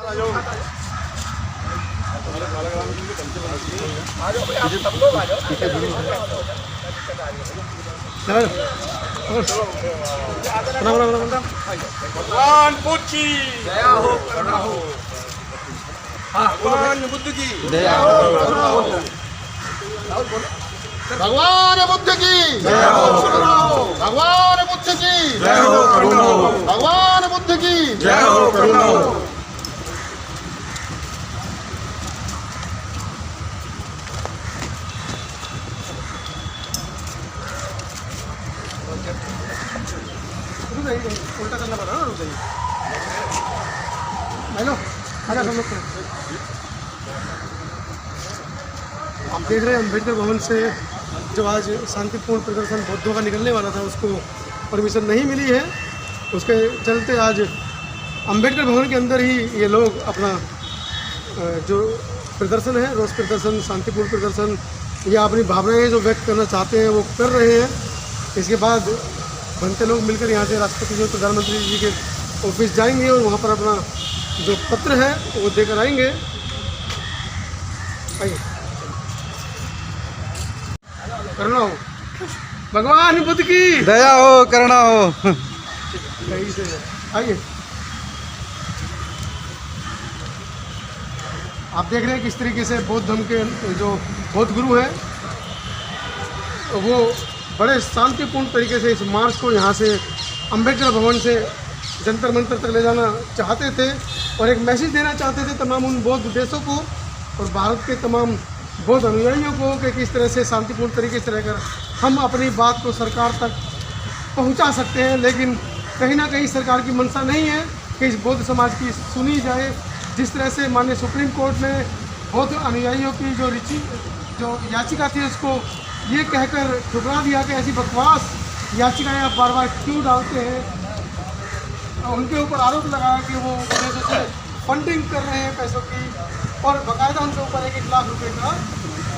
भगवान बुद्ध की दया हो, करुणा हो। भगवान बुद्ध की दया हो, करुणा हो। भगवान बुद्ध की दया हो, करुणा हो। भगवान बुद्ध की जय हो, करुणा हो। भगवान बुद्ध की जय हो, करुणा हो। उल्टा करना पड़ा ना, रुक जाइए। हेलो, आजा हम लोग। आप देख रहे हैं अम्बेडकर भवन से जो आज शांतिपूर्ण प्रदर्शन बौद्धों का निकलने वाला था, उसको परमिशन नहीं मिली है। उसके चलते आज अम्बेडकर भवन के अंदर ही ये लोग अपना जो प्रदर्शन है, रोष प्रदर्शन, शांतिपूर्ण प्रदर्शन या अपनी भावनाएं जो व्यक्त करना चाहते हैं वो कर रहे हैं। इसके बाद बनते लोग मिलकर यहाँ से राष्ट्रपति जी, प्रधानमंत्री जी के ऑफिस जाएंगे और वहाँ पर अपना जो पत्र है वो देकर आएंगे। आइए, करना हो। भगवान बुद्ध की दया हो, करुणा हो। सही से आइए। आप देख रहे हैं किस तरीके से बौद्ध धर्म के जो बौद्ध गुरु हैं वो बड़े शांतिपूर्ण तरीके से इस मार्च को यहाँ से अम्बेडकर भवन से जंतर मंतर तक ले जाना चाहते थे और एक मैसेज देना चाहते थे तमाम उन बौद्ध देशों को और भारत के तमाम बौद्ध अनुयायियों को कि किस तरह से शांतिपूर्ण तरीके से रहकर हम अपनी बात को सरकार तक पहुँचा सकते हैं। लेकिन कहीं ना कहीं सरकार की मंशा नहीं है कि इस बौद्ध समाज की सुनी जाए। जिस तरह से माननीय सुप्रीम कोर्ट ने बौद्ध अनुयायियों की जो याचिका थी उसको ये कहकर ठुकरा दिया कि ऐसी बकवास याचिकाएं आप बार बार क्यों डालते हैं। उनके ऊपर आरोप लगाया कि वो विदेशों से फंडिंग कर रहे हैं पैसों की और बाकायदा उनके ऊपर 1-1 लाख रुपए का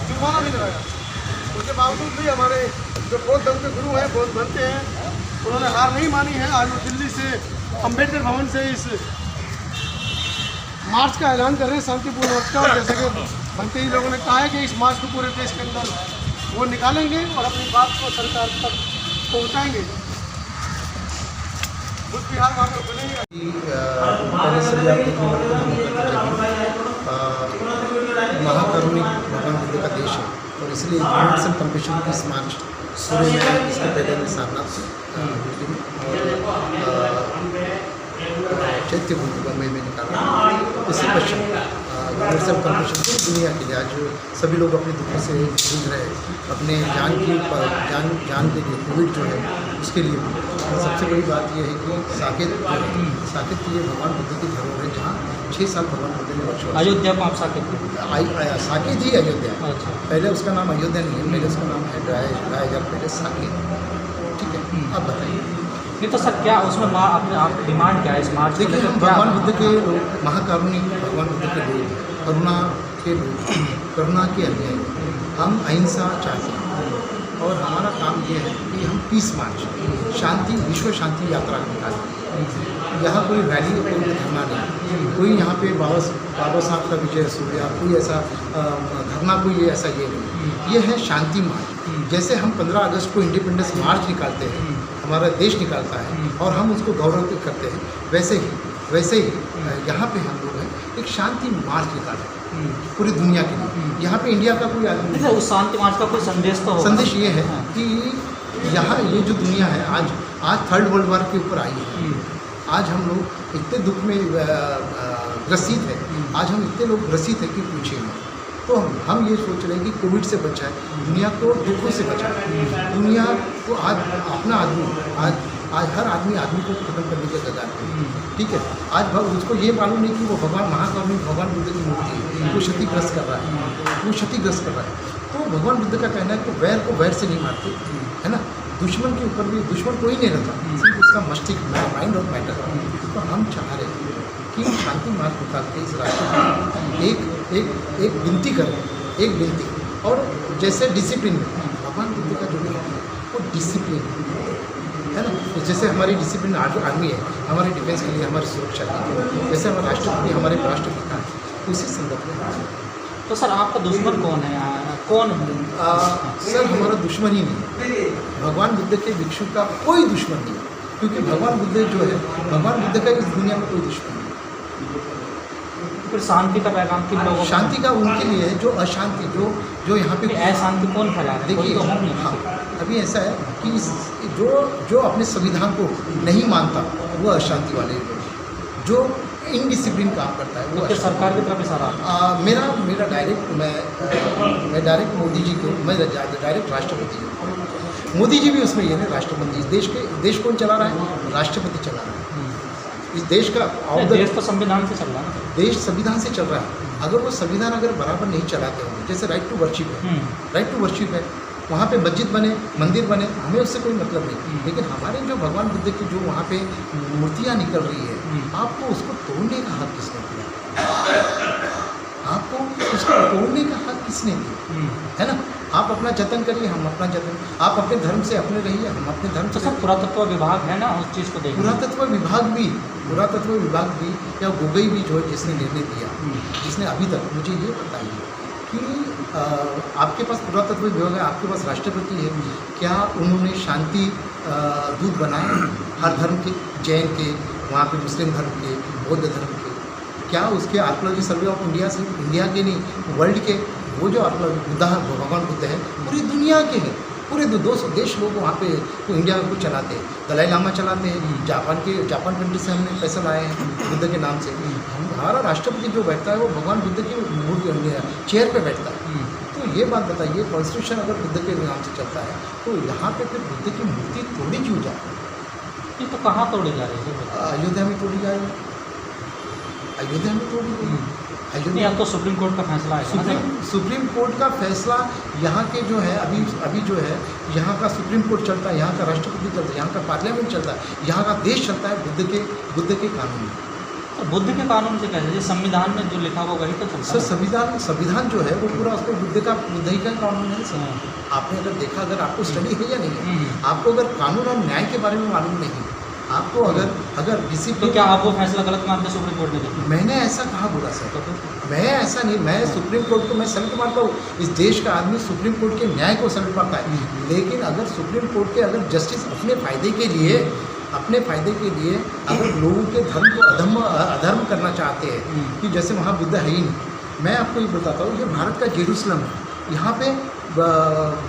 जुर्माना भी लगाया। उसके बावजूद भी हमारे जो बौद्ध धर्म के गुरु हैं, बौद्ध बनते हैं, उन्होंने हार नहीं मानी है। आज वो दिल्ली से अम्बेडकर भवन से इस मार्च का ऐलान कर रहे हैं, शांतिपूर्ण मार्च का। जैसे कि बनते ही लोगों ने कहा है कि इस मार्च को पूरे देश के अंदर वो निकालेंगे और अपनी बात को सरकार तक पहुंचाएंगे। बुद्ध विहार वहाँ पर बनेगा। पहले से भी आप देखने वाले महाकारुणिक भगवान बुद्ध का देश है और इसलिए यूनिवर्सल कंपैशन की इस मार्च शुरू में इसके पहले में सारनाथ चैत्य बुद्ध में निकाला। इससे पश्चिम यूनिवर्सल कंपैशन पूरी दुनिया के लिए आज सभी लोग अपने दुखों से जूझ रहे हैं, अपने जान के लिए कोविड जो है उसके लिए। सबसे बड़ी बात यह है कि साकेत की ये भगवान बुद्ध की धरोहर है जहाँ 6 साल भगवान बुद्ध ने बचवा। अयोध्या में आप साकेत ही अयोध्या। पहले उसका नाम अयोध्या नहीं है, पहले उसका नाम है 2500 पहले साकेत। ठीक है, आप बताइए। नहीं तो सर क्या उसमें आप डिमांड क्या है इस मार्च? देखिए, हम भगवान बुद्ध के लोग, महाकारुणिक भगवान बुद्ध के लोग, करुणा के लोग, करुणा के अनुयायी, हम अहिंसा चाहते हैं और हमारा काम ये है कि हम पीस मार्च, शांति, विश्व शांति यात्रा निकालें। यहाँ कोई रैली, कोई धरना नहीं, कोई यहाँ पे बाबा साहब का विजय सूर्या, कोई ऐसा धरना, कोई ऐसा ये नहीं। ये है शांति मार्च। जैसे हम 15 अगस्त को इंडिपेंडेंस मार्च निकालते हैं, हमारा देश निकालता है और हम उसको गौरव करते हैं, वैसे ही यहाँ पे हम लोग हैं एक शांति मार्च निकाल रहे हैं पूरी दुनिया के लिए। यहाँ पे इंडिया का कोई आदमी नहीं। उस शांति मार्च का कोई संदेश तो होगा। संदेश ये है कि यहाँ ये जो दुनिया है आज 3rd वर्ल्ड वॉर के ऊपर आई है। आज हम लोग इतने दुख में ग्रसित है, आज हम इतने लोग ग्रसित है कि पूछिए मत। तो हम ये सोच रहे हैं कि कोविड से बचाए, दुनिया को दुखों से बचाए, दुनिया को आज अपना आदमी आज हर आदमी को खत्म करने के कगार पे। ठीक है, आज उसको ये मालूम नहीं कि वो भगवान महाकारुणिक भगवान बुद्ध की मूर्ति है, वो क्षतिग्रस्त कर रहा है, तो भगवान बुद्ध का कहना है कि वैर को वैर से नहीं मारते, है ना। दुश्मन के ऊपर भी दुश्मन कोई नहीं रहता, सिर्फ उसका मस्तिष्क, माइंड और मैटर। तो हम चाह रहे हैं कि शांति मार्ग निकाल के इस राष्ट्र को एक विनती करें, एक विनती। और जैसे डिसिप्लिन में भगवान बुद्ध का जो है वो डिसिप्लिन है ना। तो जैसे हमारी डिसिप्लिन आर्मी है, हमारे डिफेंस के लिए, हमारी सुरक्षा के लिए, जैसे हमारे राष्ट्रपति हमारे राष्ट्रपिता हैं, उसी संदर्भ में। तो सर आपका दुश्मन कौन है, कौन सर हमारा दुश्मन ही नहीं, भगवान बुद्ध के भिक्षु का कोई दुश्मन नहीं, क्योंकि भगवान बुद्ध जो है, भगवान बुद्ध का इस दुनिया में कोई दुश्मन नहीं। फिर शांति का पैगाम किन लोगों को? शांति का उनके लिए है जो अशांति, जो यहाँ पे अशांति कौन फैला रहा है? देखिए, कोई तो हम नहीं। हाँ, अभी ऐसा है कि जो अपने संविधान को नहीं मानता वो अशांति वाले लोग, जो इनडिसिप्लिन काम करता है वो तो सरकार की तरफ इशारा मेरा डायरेक्ट मैं डायरेक्ट मोदी जी को, मैं डायरेक्ट राष्ट्रपति हूँ। मोदी जी भी उसमें ये है राष्ट्रपति। देश कौन चला रहा है? राष्ट्रपति चला रहा है इस देश का। देश तो संविधान से चल रहा है, देश संविधान से चल रहा है। अगर वो संविधान अगर बराबर नहीं चलाते होंगे, जैसे राइट टू वर्शिप है, राइट टू वर्शिप है, वहाँ पे मस्जिद बने, मंदिर बने, हमें उससे कोई मतलब नहीं। लेकिन हमारे जो भगवान बुद्ध की जो वहाँ पे मूर्तियाँ निकल रही है, आपको उसको तोड़ने का हक किसने दिया? आपको उसको तोड़ने का हक किसने दिया? है ना। आप अपना जतन करिए, हम अपना जतन, आप अपने धर्म से अपने रहिए, हम अपने धर्म से। तो सर पुरातत्व विभाग है ना, उस चीज़ को देखिए। पुरातत्व विभाग भी या गोगोई भी जो है जिसने निर्णय दिया, जिसने अभी तक मुझे ये बताइए कि आपके पास पुरातत्व विभाग है, आपके पास राष्ट्रपति है, क्या उन्होंने शांति दूत बनाए हर धर्म के, जैन के, वहाँ पे मुस्लिम धर्म के, बौद्ध धर्म के? क्या उसके आर्कोलॉजी सर्वे ऑफ इंडिया से, इंडिया के नहीं वर्ल्ड के, वो जो भगवान बुद्ध है पूरी दुनिया के हैं, पूरे 200 देश लोग वहाँ पे तो इंडिया को चलाते हैं। दलाई लामा चलाते हैं, जापान कंट्री से हमने पैसा लाए हैं बुद्ध के नाम से। हमारा राष्ट्रपति जो बैठता है वो भगवान बुद्ध की चेयर पे बैठता है। तो ये बात बताइए, कॉन्स्टिट्यूशन अगर बुद्ध के नाम से चलता है तो यहाँ पे फिर बुद्ध की मूर्ति तोड़ी क्यों जा रही है? ये तो कहाँ तोड़ी जा रही है? अयोध्या में तोड़ी जा रही है, अयोध्या में तोड़ी गई। अयोध्या तो सुप्रीम कोर्ट का फैसला है। सुप्रीम कोर्ट का फैसला यहाँ के जो है अभी जो है यहाँ का सुप्रीम कोर्ट चलता है, यहाँ का राष्ट्रपति चलता है, यहाँ का पार्लियामेंट चलता है, यहाँ का देश चलता है बुद्ध के कानून। तो बुद्ध के कानून से कैसे? संविधान में जो लिखा हुआ वही तो चलता है। सर संविधान जो है वो पूरा उसको बुद्ध ही का कानून है सर। आपने अगर देखा, अगर आपको स्टडी है या नहीं है, आपको अगर कानून और न्याय के बारे में मालूम नहीं, आपको अगर किसी तो क्या आप वो फैसला गलत मानते सुप्रीम कोर्ट ने? मैंने ऐसा कहाँ बोला सर? मैं ऐसा नहीं, मैं सुप्रीम कोर्ट को मैं सल्यूट मारता हूँ। इस देश का आदमी सुप्रीम कोर्ट के न्याय को सल्यूट मारता है। लेकिन अगर सुप्रीम कोर्ट के अगर जस्टिस अपने फ़ायदे के लिए अगर लोगों के धर्म को अधर्म करना चाहते हैं कि जैसे वहाँ बुद्ध है ही नहीं। मैं आपको ये बताता हूँ, ये भारत का जेरूसलम है, यहाँ पे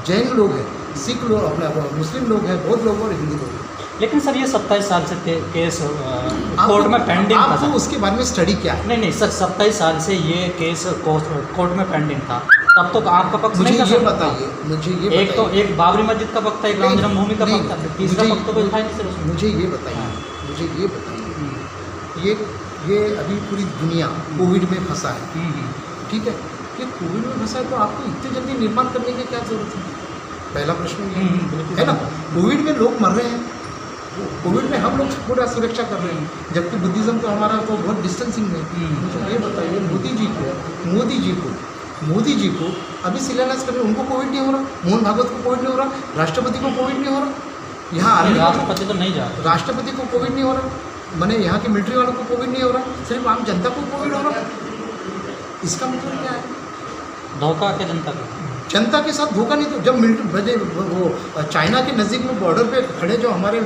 जैन लोग हैं, सिख लोग, अपना मुस्लिम लोग हैं, बौद्ध लोग और हिंदू लोग हैं। लेकिन सर ये 27 साल से केस कोर्ट में पेंडिंग था। आपको उसके बारे में स्टडी क्या है? नहीं सर, 27 साल से ये केस कोर्ट में पेंडिंग था, तब तो आपका पक्ष मुझे नहीं था। ये बताइए, मुझे ये एक तो एक बाबरी मस्जिद का पक्ष था, एक राम जन्मभूमि का पक्ष था, तीसरा पक्ष तो कोई था नहीं सर उसमें। मुझे ये बताइए, ये अभी पूरी दुनिया कोविड में फंसा है, ठीक है? ये कोविड में फंसा है तो आपको इतनी जल्दी निर्माण करने की क्या जरूरत है? पहला प्रश्न है ना। कोविड में लोग मर रहे हैं, कोविड में हम लोग पूरा सुरक्षा कर रहे हैं, जबकि बुद्धिज़्म तो हमारा तो बहुत डिस्टेंसिंग है। मुझे ये बताइए, मोदी जी को अभी शिलान्यास कर रहे हैं, उनको कोविड नहीं हो रहा, मोहन भागवत को कोविड नहीं हो रहा, राष्ट्रपति को कोविड नहीं हो रहा, यहाँ आर्मी राष्ट्रपति तो नहीं जा रहा, राष्ट्रपति को कोविड नहीं हो रहा, मैंने यहाँ के मिलिट्री वालों को कोविड नहीं हो रहा, सिर्फ आम जनता को कोविड हो रहा। इसका मतलब क्या है? धोखा के जनता को, जनता के साथ धोखा नहीं। तो जब मिलिट्री वो चाइना के नज़दीक में बॉर्डर पे खड़े जो हमारे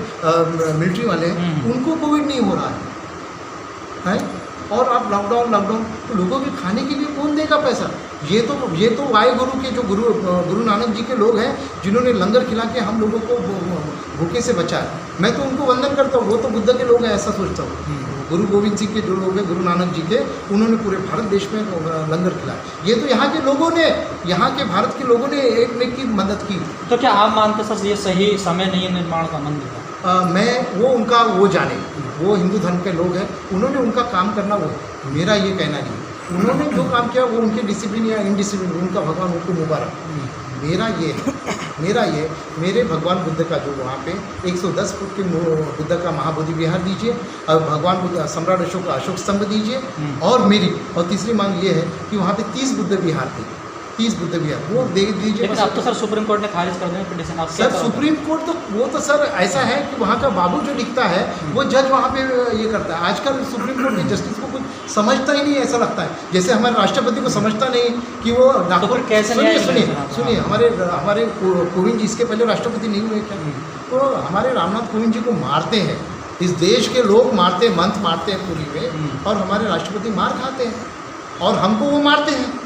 मिलिट्री वाले हैं, उनको कोविड नहीं हो रहा है, और आप लॉकडाउन तो लोगों के खाने के लिए कौन देगा पैसा? ये तो वाहे गुरु के जो गुरु नानक जी के लोग हैं, जिन्होंने लंगर खिला के हम लोगों को भूखे से बचाया। मैं तो उनको वंदन करता हूँ, वो तो बुद्ध के लोग हैं, ऐसा सोचता हूँ। गुरु गोविंद सिंह के जो लोग हैं, गुरु नानक जी के, उन्होंने पूरे भारत देश में लंगर खिलाया। ये तो यहाँ के लोगों ने, यहाँ के भारत के लोगों ने एक में की मदद की। तो क्या आप मानते सर ये सही समय नहीं है निर्माण का मंदिर का? मैं वो जाने, वो हिंदू धर्म के लोग हैं, उन्होंने उनका काम करना, वो मेरा ये कहना नहीं। उन्होंने जो काम किया वो उनके डिसिप्लिन या इनडिसिप्लिन, उनका भगवान उनको मुबारक। मेरे भगवान बुद्ध का जो वहाँ पे 110 फुट के बुद्ध का महाबोधि विहार दीजिए, और भगवान बुद्ध सम्राट अशोक का अशोक स्तंभ दीजिए, और तीसरी मांग ये है कि वहाँ पे 30 बुद्ध विहार थे, पीस बुद्ध विहार, वो दे दीजिए। लेकिन अब तो सर सुप्रीम कोर्ट ने खारिज कर दिया पिटीशन। आप क्या सर करोगे? सुप्रीम कोर्ट तो वो तो सर ऐसा है कि वहाँ का बाबू जो दिखता है वो जज वहाँ पे ये करता है। आजकल सुप्रीम कोर्ट के जस्टिस को कुछ समझता ही नहीं, ऐसा लगता है जैसे हमारे राष्ट्रपति को समझता नहीं कि वो तो फिर कैसे सुनिए न्याय सुनिए मिलेगा? सुनिए, हमारे कोविंद जी इसके पहले राष्ट्रपति नहीं हुए क्या? तो हमारे रामनाथ कोविंद जी को मारते हैं, इस देश के लोग मारते हैं, मंथ मारते हैं पूरी में, और हमारे राष्ट्रपति मार खाते हैं और हमको वो मारते हैं।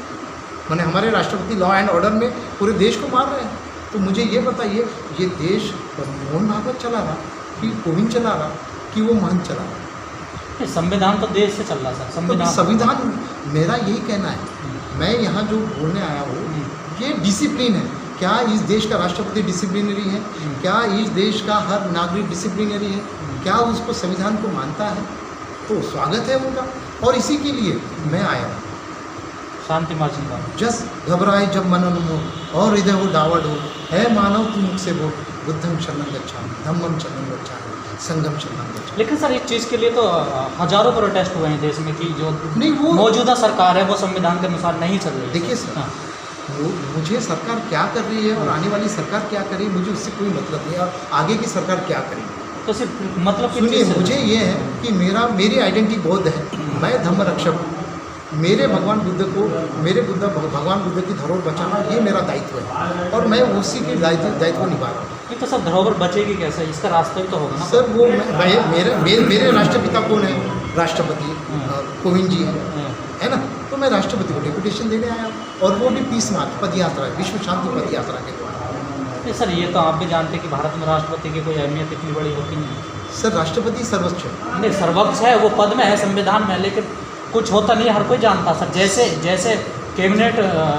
माने हमारे राष्ट्रपति लॉ एंड ऑर्डर में पूरे देश को मार रहे हैं। तो मुझे ये बताइए, ये देश मोहन भागवत चला रहा कि कोविंद चला रहा कि वो महंत चला रहा? ये संविधान तो देश से चल रहा सर। तो संविधान, मेरा यही कहना है, मैं यहाँ जो बोलने आया हूँ ये डिसिप्लिन है। क्या इस देश का राष्ट्रपति डिसिप्लिनरी है? क्या इस देश का हर नागरिक डिसिप्लिनरी है? क्या उसको संविधान को मानता है? तो स्वागत है उनका, और इसी के लिए मैं आया हूँ। शांति मार्चिंग का जस घबराए जब मन अनुमोह और हृदय हो डावाडोल, है मानव तू मुख से बोल, बुद्धम शरणं गच्छामि, धम्मम शरणं गच्छामि, संघम शरणं गच्छामि। लेकिन सर एक चीज़ के लिए तो हजारों प्रोटेस्ट हुए हैं देश में कि जो नहीं, वो मौजूदा सरकार है वो संविधान के अनुसार नहीं चल रही है। देखिए सर, हाँ। मुझे सरकार क्या कर रही है और आने वाली सरकार क्या कर रही है मुझे उससे कोई मतलब नहीं है, और आगे की सरकार क्या करेगी तो सिर्फ मतलब किस सुनिए, चीज़ से? मुझे ये है कि मेरी आइडेंटिटी बौद्ध है, मैं धम्म रक्षक हूँ। मेरे भगवान भगवान बुद्ध की धरोहर बचाना ये मेरा दायित्व है, और मैं उसी के दायित्व निभा रहा हूँ। नहीं तो सर धरोहर बचेगी कैसे? इसका रास्ता भी तो होगा ना सर वो मेरे राष्ट्रपिता कौन है? राष्ट्रपति कोविंद जी है ना। तो मैं राष्ट्रपति को डेपुटेशन देने आया हूँ, और वो भी पीस मार्च पद यात्रा, विश्व शांति पद यात्रा के द्वारा। नहीं सर, ये तो आप भी जानते हैं कि भारत में राष्ट्रपति की कोई अहमियत इतनी बड़ी होती नहीं है। सर राष्ट्रपति सर्वोच्च है। नहीं, सर्वोच्च है, वो पद में है संविधान में, लेकिन कुछ होता नहीं, हर कोई जानता सर। जैसे कैबिनेट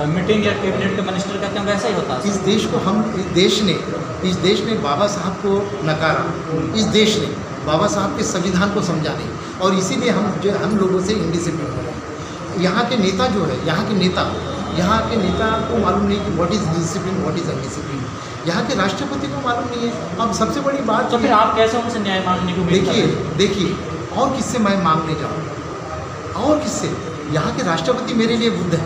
मीटिंग या कैबिनेट के मिनिस्टर कहते हैं वैसा ही होता है। इस देश ने बाबा साहब को नकारा, इस देश ने बाबा साहब के संविधान को समझा नहीं, और इसीलिए हम लोगों से इंडिसिप्लिन हो रहे हैं। यहाँ के नेता जो है, यहाँ के नेता को मालूम नहीं कि what is discipline, what is undisciplined. यहाँ के राष्ट्रपति को मालूम नहीं है। अब सबसे बड़ी बात तो फिर आप कैसे उनसे न्याय मांगने की उम्मीद कर रहे हैं? देखिए, और किससे मैं मांगने जाऊँ? और किससे? यहाँ के राष्ट्रपति मेरे लिए बुद्ध है।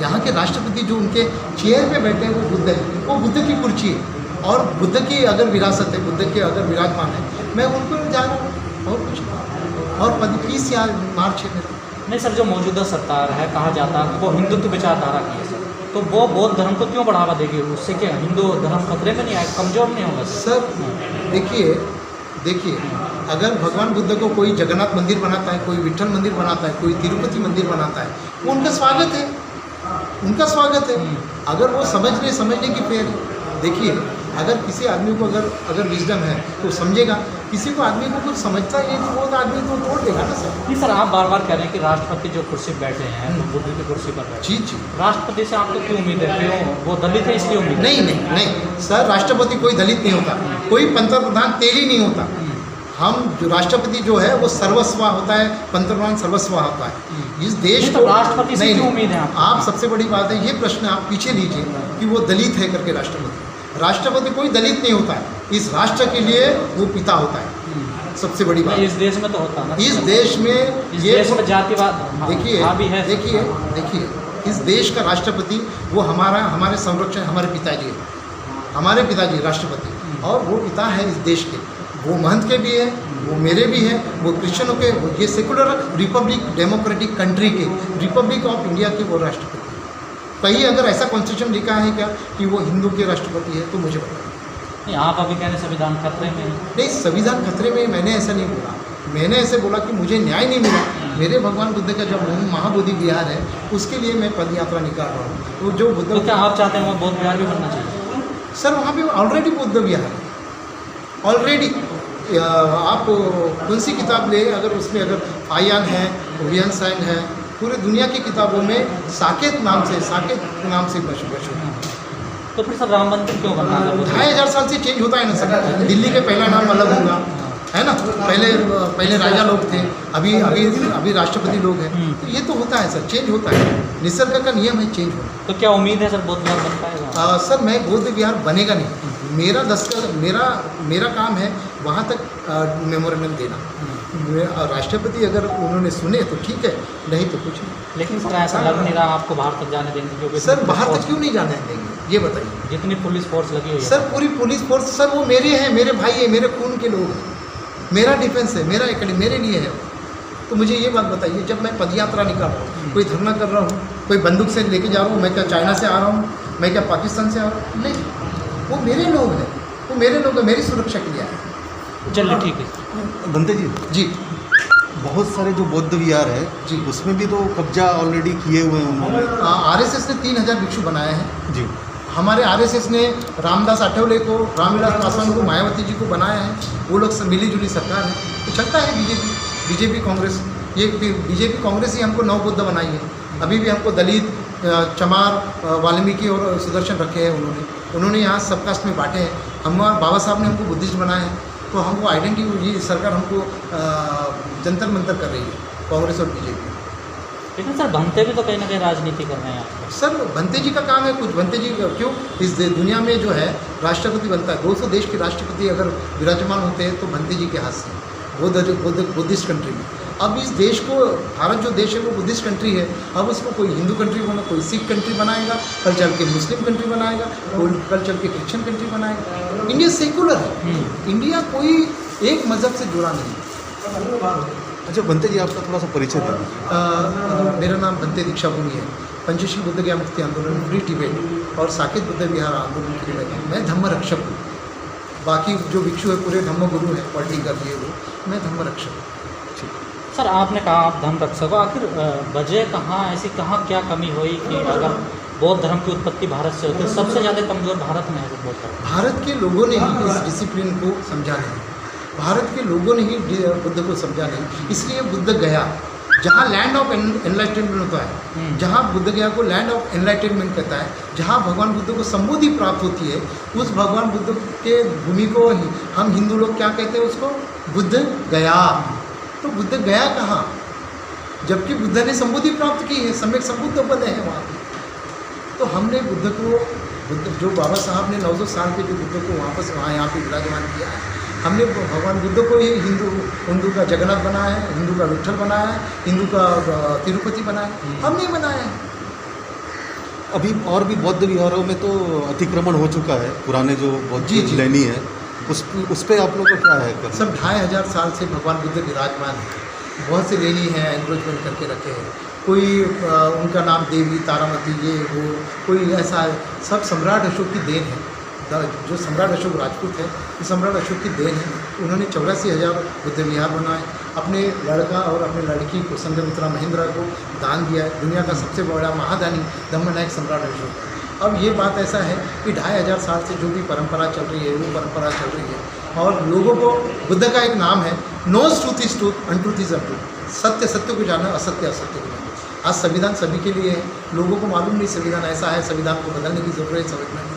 यहाँ के राष्ट्रपति जो उनके चेयर पे बैठे हैं वो बुद्ध है, वो बुद्ध की कुर्सी है, और बुद्ध की अगर विरासत है, बुद्ध के अगर विराजमान है, मैं उनको जा रहा हूँ, और कुछ नहीं। और पद पीस या मार्च है मेरा। नहीं सर, जो मौजूदा सरकार है, कहा जाता है वो हिंदुत्व विचारधारा की है सर, तो वो बौद्ध धर्म को क्यों बढ़ावा देगी? उससे क्या हिंदू धर्म खतरे में नहीं आए, कमजोर नहीं होगा सर? देखिए, अगर भगवान बुद्ध को कोई जगन्नाथ मंदिर बनाता है, कोई विठ्ठल मंदिर बनाता है, कोई तिरुपति मंदिर बनाता है, वो उनका स्वागत है। अगर वो समझने की फेर है। देखिए, अगर किसी आदमी को अगर विजडम है तो समझेगा, किसी को आदमी को कुछ समझता ही नहीं तो वो आदमी तो तोड़ देगा ना सर। नहीं सर, आप बार बार कह रहे हैं कि राष्ट्रपति जो कुर्सी पर बैठे हैं तो बुद्ध की कुर्सी पर बैठे जी। राष्ट्रपति से आपको क्यों उम्मीद है? क्यों वो दलित है इसलिए उम्मीद है? नहीं सर, राष्ट्रपति कोई दलित नहीं होता, कोई पंतप्रधान तेली नहीं होता। हम जो राष्ट्रपति जो है वो सर्वस्व होता है, पंतप्रधान सर्वस्व होता है। इस देश तो राष्ट्रपति से क्यों उम्मीद है आप सबसे बड़ी बात है, ये प्रश्न आप पीछे लीजिए कि वो दलित है करके राष्ट्रपति कोई दलित नहीं होता है। इस राष्ट्र के लिए वो पिता होता है, सबसे बड़ी बात। इस देश में तो होता है ना, इस देश में ये जातिवाद देखिए, इस देश का राष्ट्रपति वो हमारे संरक्षण, हमारे पिताजी राष्ट्रपति, और वो पिता है इस देश के। वो महंत के भी है, वो मेरे भी हैं, वो क्रिश्चियनों के, ये सेकुलर रिपब्लिक डेमोक्रेटिक कंट्री के, रिपब्लिक ऑफ इंडिया के वो राष्ट्रपति। कहीं अगर ऐसा कॉन्स्टिट्यूशन लिखा है क्या कि वो हिंदू के राष्ट्रपति है तो मुझे बताइए। नहीं, आप अभी कहने संविधान खतरे में नहीं, संविधान खतरे में मैंने ऐसा नहीं बोला। मैंने ऐसे बोला कि मुझे न्याय नहीं मिला। मेरे भगवान बुद्ध का जब महाबोधि विहार है उसके लिए मैं पद यात्रा निकाल रहा हूँ। तो जो बुद्ध, तो क्या आप चाहते हैं वहाँ बौद्ध विहार भी बनना चाहिए? सर वहाँ पे ऑलरेडी बुद्ध विहार है, ऑलरेडी। आप कौन सी किताब ले, अगर उसमें अगर आयान है, वियनसाइन है, पूरे दुनिया की किताबों में साकेत नाम से मशहूर। तो फिर सब राम मंदिर क्यों बनना है? 2500 साल से चेंज होता है ना सर। दिल्ली के पहला नाम अलग होगा, है ना। पहले राजा लोग थे, अभी राष्ट्रपति लोग हैं। तो ये तो होता है सर, चेंज होता है, निसर्ग का नियम है चेंज होना। तो क्या उम्मीद है सर बौद्ध विहार बन पाएगा? सर मैं बौद्ध विहार बनेगा नहीं, मेरा मेरा काम है वहाँ तक मेमोरेंडम देना। राष्ट्रपति अगर उन्होंने सुने तो ठीक है, नहीं तो कुछ नहीं। लेकिन सर ऐसा लग नहीं रहा आपको बाहर तक जाने देंगे, क्योंकि सर बाहर तक क्यों नहीं जाने देंगे ये बताइए। जितनी पुलिस फोर्स लगी हुई है सर पूरी पुलिस फोर्स, सर वो मेरे हैं, मेरे भाई है, मेरे खून के लोग हैं, मेरा डिफेंस है, मेरा एकेडमी मेरे लिए है। तो मुझे ये बात बताइए, जब मैं पदयात्रा निकाल रहा हूँ, कोई धरना कर रहा हूँ, कोई बंदूक से लेके जा रहा हूँ, मैं क्या चाइना से आ रहा हूँ, मैं क्या पाकिस्तान से आ रहा हूँ? नहीं, वो मेरे लोग हैं, वो मेरे लोग हैं, मेरी सुरक्षा के लिए आए हैं। चलिए ठीक है। बंते जी, जी बहुत सारे जो बौद्ध विहार है जी, उसमें भी तो कब्जा ऑलरेडी किए हुए हैं उन्होंने। RSS ने 3000 भिक्षु बनाए हैं जी। हमारे। RSS ने रामदास आठवले को, रामविलास पासवान को, मायावती जी को बनाया है। वो लोग सब मिली जुली सरकार है, तो चलता है बीजेपी कांग्रेस। ये बीजेपी कांग्रेस ही हमको नव बुद्ध बनाई है। अभी भी हमको दलित, चमार, वाल्मीकि और सुदर्शन रखे हैं उन्होंने यहाँ सब कास्ट में बांटे हैं। हम बाबा साहब ने हमको बुद्धिस्ट बनाया है, तो हमको आइडेंटिटी, ये सरकार हमको जंतर मंतर कर रही है, कांग्रेस और बीजेपी। लेकिन सर भंते भी तो कहीं ना कहीं राजनीति कर रहे हैं आप। सर भंते जी का काम है कुछ, भंते जी क्यों इस दुनिया में जो है राष्ट्रपति बनता है, 200 देश के राष्ट्रपति अगर विराजमान होते हैं तो भंते जी के हाथ से। बुद्धिस्ट कंट्री में, अब इस देश को, भारत जो देश है वो बुद्धिस्ट कंट्री है, अब उसको कोई हिंदू कंट्री बना, कोई सिख कंट्री बनाएगा, कल चल के मुस्लिम कंट्री बनाएगा, कल चल के क्रिश्चियन कंट्री बनाएगा। इंडिया सेकुलर है, इंडिया कोई एक मज़हब से जुड़ा नहीं। अच्छा बंते जी, आपका थोड़ा सा परिचय दें। मेरा नाम बंते दीक्षा भूमि है। पंचशील बुद्ध ज्ञान मुक्ति आंदोलन, फ्री टिबेट और साकेत बुद्ध विहार आंदोलन के लिए मैं धम्म रक्षक हूँ। बाकी जो भिक्षु है पूरे धम्म गुरु हैं, पॉलिटिक कर दिए वो, मैं धम्म रक्षक हूँ। सर आपने कहा आप धर्म रक्षक हो, आखिर वजह कहाँ, ऐसी कहाँ क्या कमी हुई कि अगर बौद्ध धर्म की उत्पत्ति भारत से होती है, सबसे ज़्यादा कमज़ोर भारत में है बौद्ध धर्म? भारत के लोगों ने ही इस डिसिप्लिन को समझा नहीं, भारत के लोगों ने ही बुद्ध को समझा नहीं। इसलिए बुद्ध गया जहाँ लैंड ऑफ एनलाइटनमेंट होता है, जहाँ बुद्ध गया को लैंड ऑफ एनलाइटनमेंट कहता है, जहाँ भगवान बुद्ध को संबोधि प्राप्त होती है, उस भगवान बुद्ध के भूमि को हम हिंदू लोग क्या कहते हैं उसको, बुद्ध गया। तो बुद्ध गया कहाँ, जबकि बुद्ध ने संबोधि प्राप्त की है, सम्यक संबुद्ध बने हैं वहाँ पे। तो हमने बुद्ध जो बाबा साहब ने 900 साल के जो बुद्ध को वापस यहाँ पे विराजमान किया है, हमने भगवान बुद्ध को ही हिंदू का जगन्नाथ बनाया है, हिंदू का विट्ठल बनाया है, हिंदू का तिरुपति बनाया है, हमने बनाया है। अभी और भी बौद्ध विहारों में तो अतिक्रमण हो चुका है, पुराने जो बौद्ध लेनी है उस पर आप लोग को क्या है? सब 2500 साल से भगवान बुद्ध विराजमान है, बहुत से लेनी है, एंक्रोचमेंट करके रखे हैं। कोई उनका नाम देवी तारामती, ये वो, कोई ऐसा है, सब सम्राट अशोक की देन है। जो सम्राट अशोक राजपूत है, ये सम्राट अशोक की देन है। उन्होंने 84,000 बुद्ध विहार बनाए, अपने लड़का और अपने लड़की को संघमित्रा महेंद्र को दान दिया है। दुनिया का सबसे बड़ा महादानी धम्मनायक सम्राट अशोक। अब ये बात ऐसा है कि 2500 साल से जो भी परंपरा चल रही है वो परंपरा चल रही है, और लोगों को, बुद्ध का एक नाम है, knows truth is truth, untruth is untruth. सत्य सत्य को जाना, असत्य असत्य को जाना। आज संविधान सभी के लिए है, लोगों को मालूम नहीं संविधान ऐसा है, संविधान को बदलने की जरूरत है। संविधान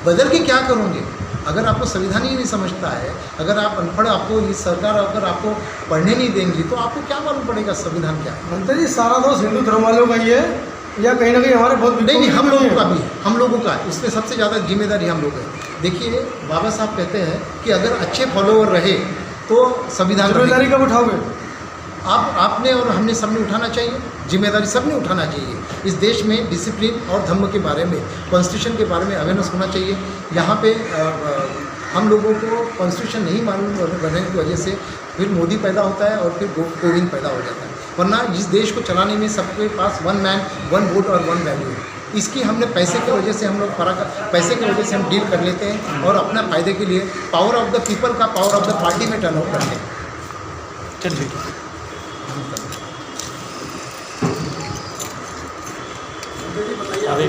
बदल के क्या करोगे अगर आपको संविधान ही नहीं समझता है, अगर आप अनपढ़, आपको ये सरकार अगर आपको पढ़ने नहीं देंगी तो आपको क्या मालूम पड़ेगा संविधान क्या है? भंते जी, सारा दोष हिंदू धर्म वालों का ही है या कहीं ना कहीं हमारे बहुत? नहीं, हम लोगों का भी है, हम लोगों का है। इसमें सबसे ज़्यादा जिम्मेदारी हम लोग है। देखिए बाबा साहब कहते हैं कि अगर अच्छे फॉलोअर रहे तो संविधान जिम्मेदारी कब उठाओगे? आपने और हमने सबने उठाना चाहिए, जिम्मेदारी सबने उठाना चाहिए। इस देश में डिसिप्लिन और धर्म के बारे में, कॉन्स्टिट्यूशन के बारे में अवेयरनेस होना चाहिए। यहाँ पे हम लोगों को कॉन्स्टिट्यूशन नहीं मालूम रहने की वजह से फिर मोदी पैदा होता है और फिर कोविंद पैदा हो जाता है। वरना इस देश को चलाने में सबके पास 1 मैन 1 वोट और 1 वैल्यू है। इसकी हमने पैसे की वजह से हम लोग पैसे की वजह से हम डील कर लेते हैं और अपना फ़ायदे के लिए पावर ऑफ द पीपल का पावर ऑफ द पार्टी में टर्न आउट करते हैं। चलिए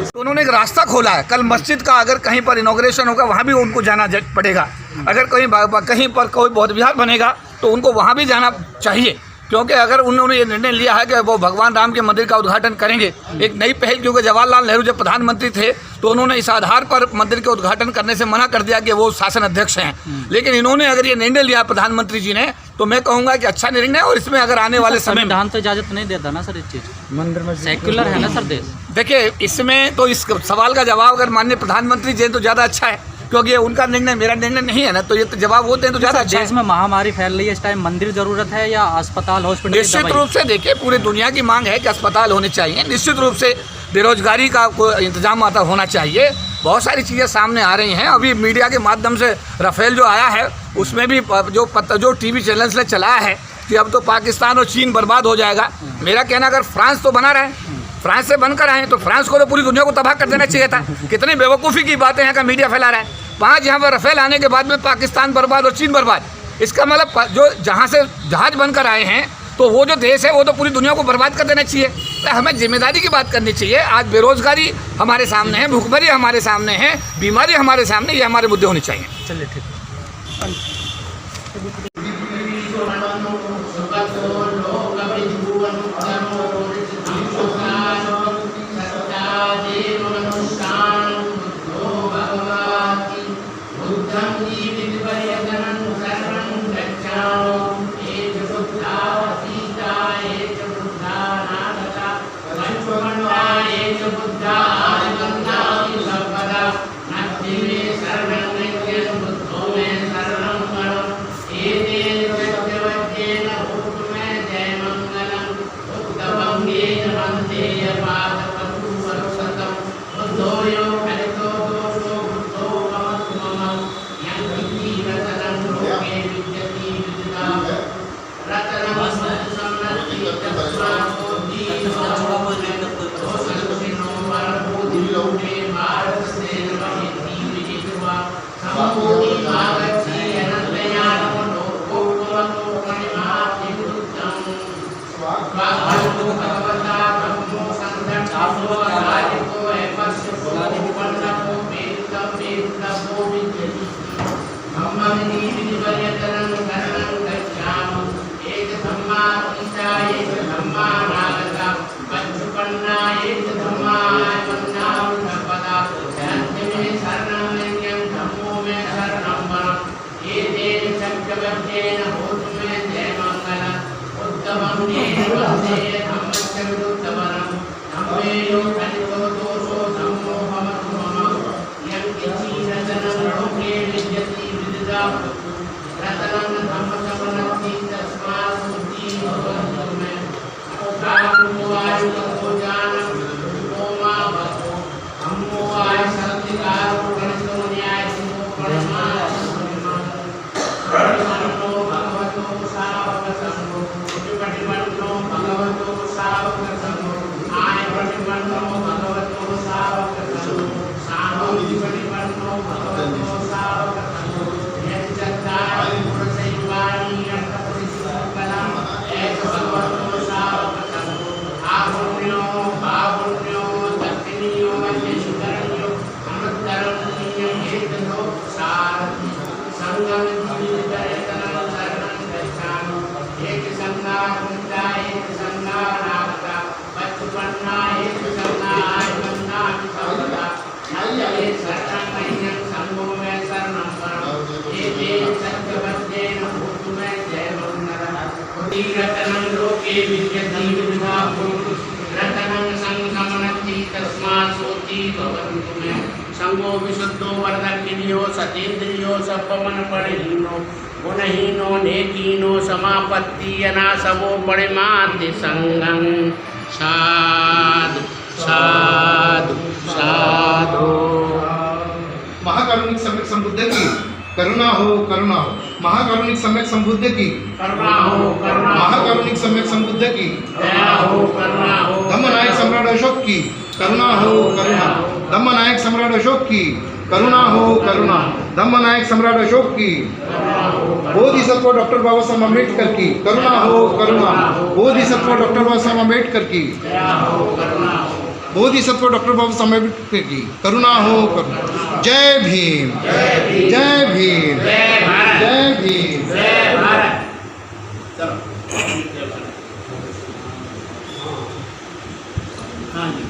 तो उन्होंने एक रास्ता खोला है। कल मस्जिद का अगर कहीं पर इनॉग्रेशन होगा वहाँ भी उनको जाना पड़ेगा। अगर कहीं पर कोई बौद्ध विहार बनेगा तो उनको वहाँ भी जाना चाहिए, क्योंकि अगर उन्होंने ये निर्णय लिया है कि वो भगवान राम के मंदिर का उद्घाटन करेंगे, एक नई पहल, क्योंकि जवाहरलाल नेहरू जब प्रधानमंत्री थे तो उन्होंने इस आधार पर मंदिर के उद्घाटन करने से मना कर दिया कि वो शासन अध्यक्ष हैं। लेकिन इन्होंने अगर ये निर्णय लिया प्रधानमंत्री जी ने, तो मैं कहूँगा कि अच्छा निर्णय है। और इसमें अगर आने वाले समय में संविधान तो इजाज़त नहीं देता ना सर, इस चीज़ मंदिर में सेक्युलर है ना सर देश। देखिए, इसमें तो इस सवाल का जवाब अगर माननीय प्रधानमंत्री जी तो ज़्यादा अच्छा है, क्योंकि ये उनका निर्णय मेरा निर्णय नहीं है ना, तो ये तो जवाब होते हैं तो ज़्यादा अच्छा देश है। में महामारी फैल रही है, इस टाइम मंदिर जरूरत है या अस्पताल हॉस्पिटल? निश्चित रूप से देखिए, पूरी दुनिया की मांग है कि अस्पताल होने चाहिए। निश्चित रूप से बेरोजगारी का कोई इंतजाम आता होना चाहिए। बहुत सारी चीज़ें सामने आ रही हैं। अभी मीडिया के माध्यम से राफेल जो आया है उसमें भी जो टीवी चैनल्स ने चलाया है कि अब तो पाकिस्तान और चीन बर्बाद हो जाएगा। मेरा कहना, अगर फ्रांस तो बना रहे, फ्रांस से बनकर आए तो फ्रांस को तो पूरी दुनिया को तबाह कर देना चाहिए था। कितनी बेवकूफ़ी की बातें यहाँ का मीडिया फैला रहा है। 5 यहाँ पर राफेल आने के बाद में पाकिस्तान बर्बाद और चीन बर्बाद। इसका मतलब जो जहाँ से जहाज बनकर आए हैं तो वो जो देश है वो तो पूरी दुनिया को बर्बाद कर देना चाहिए। तो हमें जिम्मेदारी की बात करनी चाहिए। आज बेरोजगारी हमारे सामने है, भूखमरी हमारे सामने है, बीमारी हमारे सामने, ये हमारे मुद्दे होने चाहिए। चलिए ठीक है। संगो विशुद्धो वर्धकिनियो सतेन्द्रियो सपमन पड़हीनो गुणहीनो नेकीनो समापत्ति अनासवो परिमाति संगं साधु साधु साधु। महाकारुणिक सम्यक संबुद्ध की करुणा हो, करुणा हो। महाकारुणिक सम्यक संबुद्ध की करुणा हो, करुणा हो। महाकारुणिक सम्यक संबुद्ध की दया हो, करुणा हो। धम्मनायक सम्राट अशोक की करुणा हो, करुणा। धम्मनायक सम्राट अशोक की करुणा हो, करुणा। धम्मनायक सम्राट अशोक की बोधिसत्व डॉक्टर बाबा साहब अम्बेडकर की करुणा हो, करुणा। बोधिसत्व डॉक्टर बाबा साहब अम्बेडकर की बोधिसत्व डॉक्टर बाबा साहब अम्बेडकर की करुणा हो, करुणा। जय भीम, जय भीम, जय भीम। हाँ जी,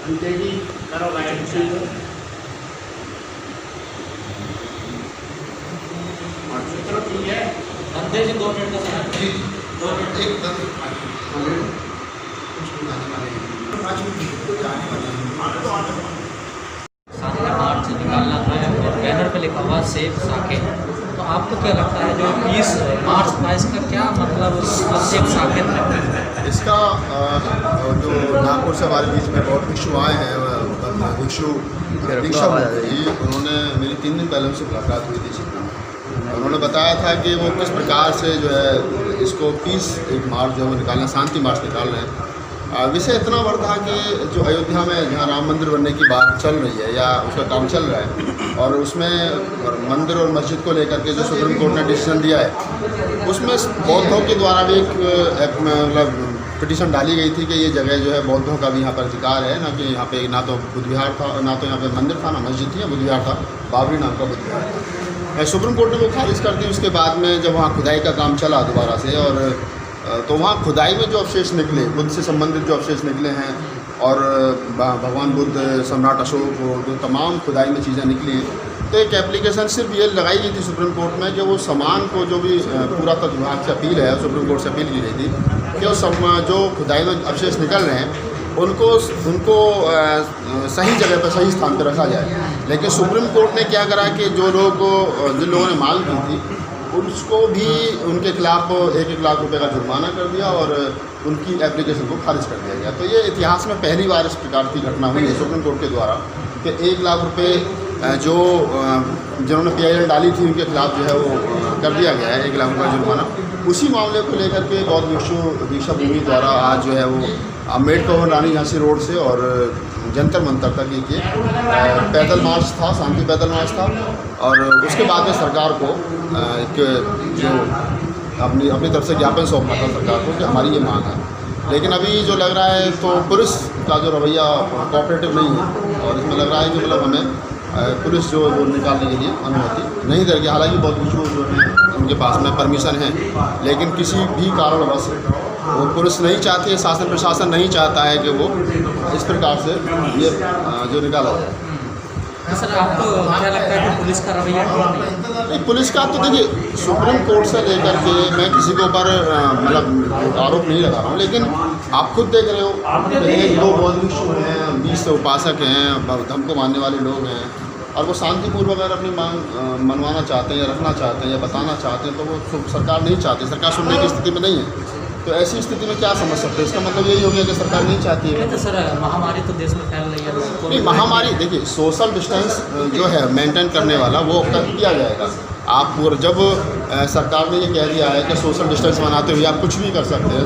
अंते जी करो गाइड से। चलो ठीक है, अंते जी 2 मिनट का समय। 2 मिनट, एक 10 मिनट कुछ आने वाले हैं, 5 मिनट कुछ आने वाले हैं। 7 से 8 से निकालना था सेफ साकेत, तो आपको क्या लगता है जो 20 मार्च था इसका क्या मतलब सेफ साकेत है? इसका जो नागपुर से हमारे बीच में बहुत भिक्षु आए हैं, भिक्षु दीक्षा जी, उन्होंने मेरी 3 दिन पहले उनसे मुलाकात हुई थी शिमला में। उन्होंने बताया था कि वो किस प्रकार से जो है इसको पीस एक मार्च जो है वो निकालना, शांति मार्च निकाल रहे हैं। विषय इतना बड़ा था कि जो अयोध्या में जहाँ राम मंदिर बनने की बात चल रही है या उसका काम चल रहा है, और उसमें मंदिर और मस्जिद को लेकर के जो सुप्रीम कोर्ट ने डिसीजन दिया है, उसमें बौद्धों के द्वारा भी एक मतलब पिटीशन डाली गई थी कि ये जगह जो है बौद्धों का भी यहाँ पर अधिकार है, ना कि यहाँ पे ना तो बुद्ध विहार था, ना तो यहाँ पे मंदिर था, ना मस्जिद थी, या बुद्ध विहार था, बाबरी नाम का बुद्ध विहार था। सुप्रीम कोर्ट ने वो खारिज कर दी। उसके बाद में जब वहाँ खुदाई का काम चला दोबारा से, और तो वहाँ खुदाई में जो अवशेष निकले, बुद्ध से संबंधित जो अवशेष निकले हैं, और भगवान बुद्ध, सम्राट अशोक, जो तमाम खुदाई में चीज़ें निकली हैं, तो एक एप्लीकेशन सिर्फ ये लगाई गई थी सुप्रीम कोर्ट में कि वो सामान को जो भी पुरातत्व विभाग से अपील है, सुप्रीम कोर्ट से अपील की गई थी कि वो जो खुदाई में अवशेष निकल रहे हैं उनको सही जगह पर, सही स्थान पर रखा जाए। लेकिन सुप्रीम कोर्ट ने क्या करा कि जिन लोगों ने मांग की थी उसको भी उनके खिलाफ 1-1 लाख रुपए का जुर्माना कर दिया और उनकी एप्लीकेशन को खारिज कर दिया गया। तो ये इतिहास में पहली बार इस प्रकार की घटना हुई है सुप्रीम कोर्ट के द्वारा कि 1 लाख रुपए जो जिन्होंने PIL डाली थी उनके खिलाफ जो है वो कर दिया गया है, 1 लाख रुपये जुर्माना। उसी मामले को लेकर के बौद्ध भिक्षु दीक्षा भूमि द्वारा आज जो है वो अम्बेडकर रानी झांसी रोड से और जंतर मंतर तक ये पैदल मार्च था, शांति पैदल मार्च था, और उसके बाद में सरकार को एक जो अपनी तरफ से ज्ञापन सौंपना था सरकार को कि हमारी ये मांग है। लेकिन अभी जो लग रहा है तो पुलिस का जो रवैया कोऑपरेटिव नहीं है, और इसमें लग रहा है कि मतलब हमें पुलिस जो वो निकालने के लिए अनुमति नहीं देगी। हालांकि बहुत कुछ जो है उनके पास में परमिशन है, लेकिन किसी भी कारणवश वो पुलिस नहीं चाहती है, शासन प्रशासन नहीं चाहता है कि वो इस प्रकार से ये जो निकाला जाए। तो सर आपको क्या लगता है कि पुलिस का रवैया नहीं? पुलिस का तो देखिए सुप्रीम कोर्ट से लेकर के मैं किसी के ऊपर मतलब आरोप नहीं लगा रहा हूँ, लेकिन आप खुद देख रहे हो 1-2 बौद्ध भिक्षु हैं, 20 उपासक हैं, धर्म को मानने वाले लोग हैं, और वो शांतिपूर्वक अगर अपनी मांग मनवाना चाहते हैं या रखना चाहते हैं या बताना चाहते हैं, तो वो सरकार नहीं चाहती, सरकार सुनने की स्थिति में नहीं है। तो ऐसी स्थिति में क्या समझ सकते हैं? इसका मतलब यही हो गया कि सरकार नहीं चाहती है। तो सर महामारी तो देश में फैल रही है, नहीं, महामारी देखिए सोशल डिस्टेंस जो है मेंटेन करने वाला वो किया जाएगा। आप जब सरकार ने ये कह दिया है कि सोशल डिस्टेंस बनाते हुए आप कुछ भी कर सकते हैं,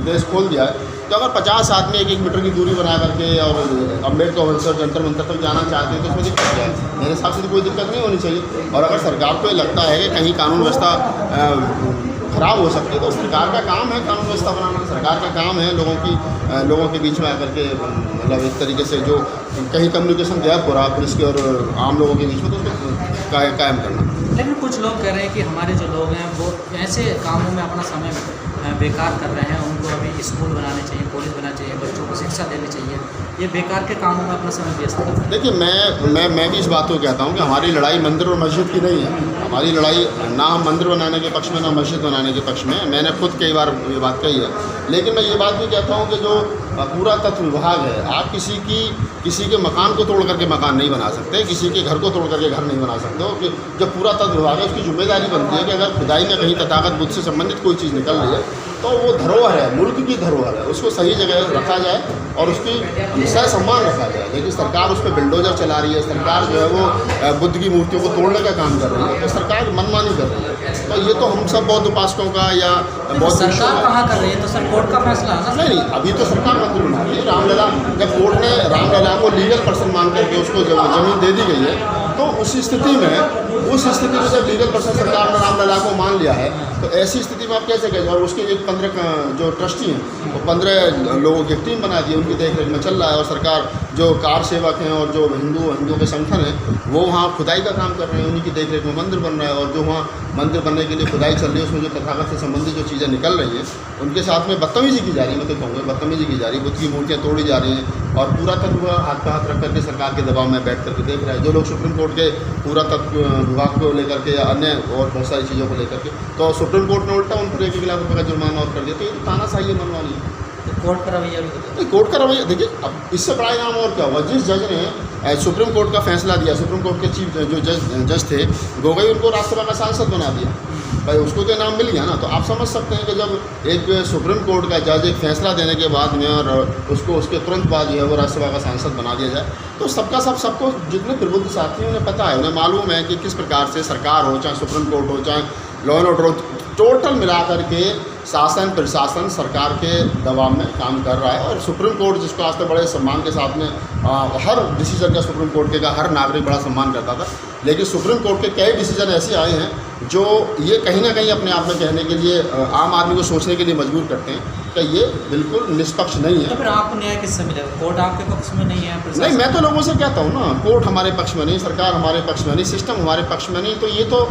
देश खोल दिया है, तो अगर 50 आदमी 1-1 मीटर की दूरी बना करके और अम्बेडकर परिसर जंतर मंतर तक जाना चाहते हैं तो इसमें दिक्कत क्या है? मेरे हिसाब से तो कोई दिक्कत नहीं होनी चाहिए। और अगर सरकार को ये लगता है कि कहीं कानून व्यवस्था खराब हो सकती है तो सरकार का काम है कानून व्यवस्था बनाना, सरकार का काम है लोगों के बीच में आकर के मतलब एक तरीके से जो कहीं कम्युनिकेशन गैप हो रहा है पुलिस के और आम लोगों के बीच में, तो उसको कायम करना। लेकिन कुछ लोग कह रहे हैं कि हमारे जो लोग हैं वो ऐसे कामों में अपना समय बेकार कर रहे हैं, उनको अभी स्कूल बनाने चाहिए, कॉलेज बनाना चाहिए, बच्चों को शिक्षा देनी चाहिए, ये बेकार के कामों में अपना समय व्यस्त करते हैं। देखिए मैं भी इस बात को कहता हूँ कि हमारी लड़ाई मंदिर और मस्जिद की नहीं है। हमारी लड़ाई ना हम मंदिर बनाने के पक्ष में ना मस्जिद बनाने के पक्ष में, मैंने खुद कई बार ये बात कही है। लेकिन मैं ये बात भी कहता हूँ कि जो पुरातत्व विभाग है, आप किसी के मकान को तोड़ करके मकान नहीं बना सकते, किसी के घर को तोड़ करके घर नहीं बना सकते हो। कि जब पुरातत्व विभाग है उसकी जिम्मेदारी बनती है कि अगर खुदाई में कहीं तथागत बुद्ध से संबंधित कोई चीज़ निकल रही है तो वो धरोहर है, मुल्क की धरोहर है, उसको सही जगह रखा जाए और उसकी सह सम्मान रखा जाए। लेकिन सरकार उस पर बिल्डोजर चला रही है, सरकार जो है वो बुद्ध की मूर्तियों को तोड़ने का काम कर रही है, तो सरकार मनमानी कर रही है। तो ये तो हम सब बौद्ध उपासकों का या बौद्ध सरकार कहाँ कर रही है? तो सर कोर्ट का फैसला है ना? नहीं, अभी तो सरकार मंदिर बना रही है। रामलला जब कोर्ट ने रामलला को लीगल पर्सन मान करके उसको जमीन दे दी गई है, तो उस स्थिति में जब लीगल पर्सन सरकार ने रामलला को मान लिया है, तो ऐसी स्थिति में आप कैसे कहें? और उसके एक 15 जो ट्रस्टी हैं वो 15 लोगों की टीम बना दी, उनकी देखरेख में चल रहा है। और सरकार जो कार सेवक हैं और जो हिंदुओं के संगठन हैं वो वहाँ खुदाई का काम कर रहे हैं, उन्हीं की देखरेख में मंदिर बन रहा है। और जो वहाँ मंदिर बनने के लिए खुदाई चल रही है उसमें जो तथागत से संबंधित जो चीज़ें निकल रही हैं उनके साथ में बदतमीजी की जा रही है। मैं तो कहूँगा बदतमीजी की जा रही है, बुद्ध की मूर्तियाँ तोड़ी जा रही हैं और पुरातत्व हाथ पे हाथ रख करके सरकार के दबाव में बैठ करके देख रहा है। जो लोग सुप्रीम कोर्ट के पुरातत्व विभाग को लेकर के या अन्य और बहुत सारी चीज़ों को लेकर के, तो सुप्रीम कोर्ट ने उल्टा उन पर 1-1 लाख रुपये का जुर्माना और कर दिया। तो ये तानाशाही है, मनमानी है। कोर्ट का रवैया भी नहीं, कोर्ट का रवैया देखिए, अब इससे बड़ा इनाम और क्या हुआ। जिस जज ने सुप्रीम कोर्ट का फैसला दिया, सुप्रीम कोर्ट के चीफ जो जज थे गोगोई, उनको राज्यसभा का सांसद बना दिया, भाई उसको तो इनाम मिल गया ना। तो आप समझ सकते हैं कि जब एक सुप्रीम कोर्ट का जज एक फैसला देने के बाद में और उसको उसके तुरंत बाद जो है वो राज्यसभा का सांसद बना दिया जाए, तो सबको जितने प्रबुद्ध साथी हैं उन्हें पता है, उन्हें मालूम है कि किस प्रकार से सरकार हो, चाहे सुप्रीम कोर्ट हो, चाहे लॉ एंड ऑर्डर हो, टोटल मिलाकर के शासन प्रशासन सरकार के दबाव में काम कर रहा है। और सुप्रीम कोर्ट, जिसको आज तक बड़े सम्मान के साथ में हर डिसीजन का सुप्रीम कोर्ट के हर नागरिक बड़ा सम्मान करता था, लेकिन सुप्रीम कोर्ट के कई डिसीजन ऐसे आए हैं जो ये कहीं ना कहीं अपने आप में कहने के लिए आम आदमी को सोचने के लिए मजबूर करते हैं कि ये बिल्कुल निष्पक्ष नहीं है। तो फिर आपको न्याय किससे मिलेगा? कोर्ट आपके पक्ष में नहीं है? नहीं, मैं तो लोगों से कहता हूँ ना, कोर्ट हमारे पक्ष में नहीं, सरकार हमारे पक्ष में नहीं, सिस्टम हमारे पक्ष में नहीं, तो ये तो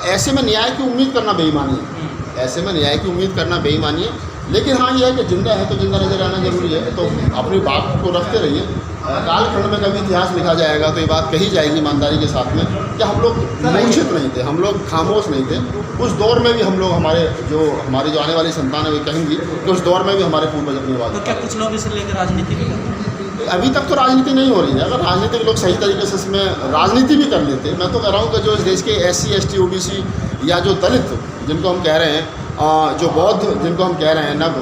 ऐसे में न्याय की उम्मीद करना बेईमानी है, ऐसे में न्याय की उम्मीद करना बेईमानी है। लेकिन हाँ, ये है कि जिंदा है तो जिंदा नजर आना जरूरी है, तो अपनी बात को रखते रहिए। कालखंड में कभी इतिहास लिखा जाएगा तो ये बात कही जाएगी ईमानदारी के साथ में कि हम लोग मूर्छित नहीं थे, हम लोग खामोश नहीं थे। उस दौर में भी हम लोग, हमारी जो आने वाली संतान है वे कहेंगी कि उस दौर में भी हमारे पूर्वज अपनी बात। तो क्या कुछ लोग इसे लेकर राजनीति भी करते हैं? अभी तक तो राजनीति नहीं हो रही है। अगर राजनीतिक लोग सही तरीके से इसमें राजनीति भी कर लेते, मैं तो कह रहा हूँ कि जो इस देश के SC ST OBC या जो दलित जिनको हम कह रहे हैं, जो बौद्ध जिनको हम कह रहे हैं नव,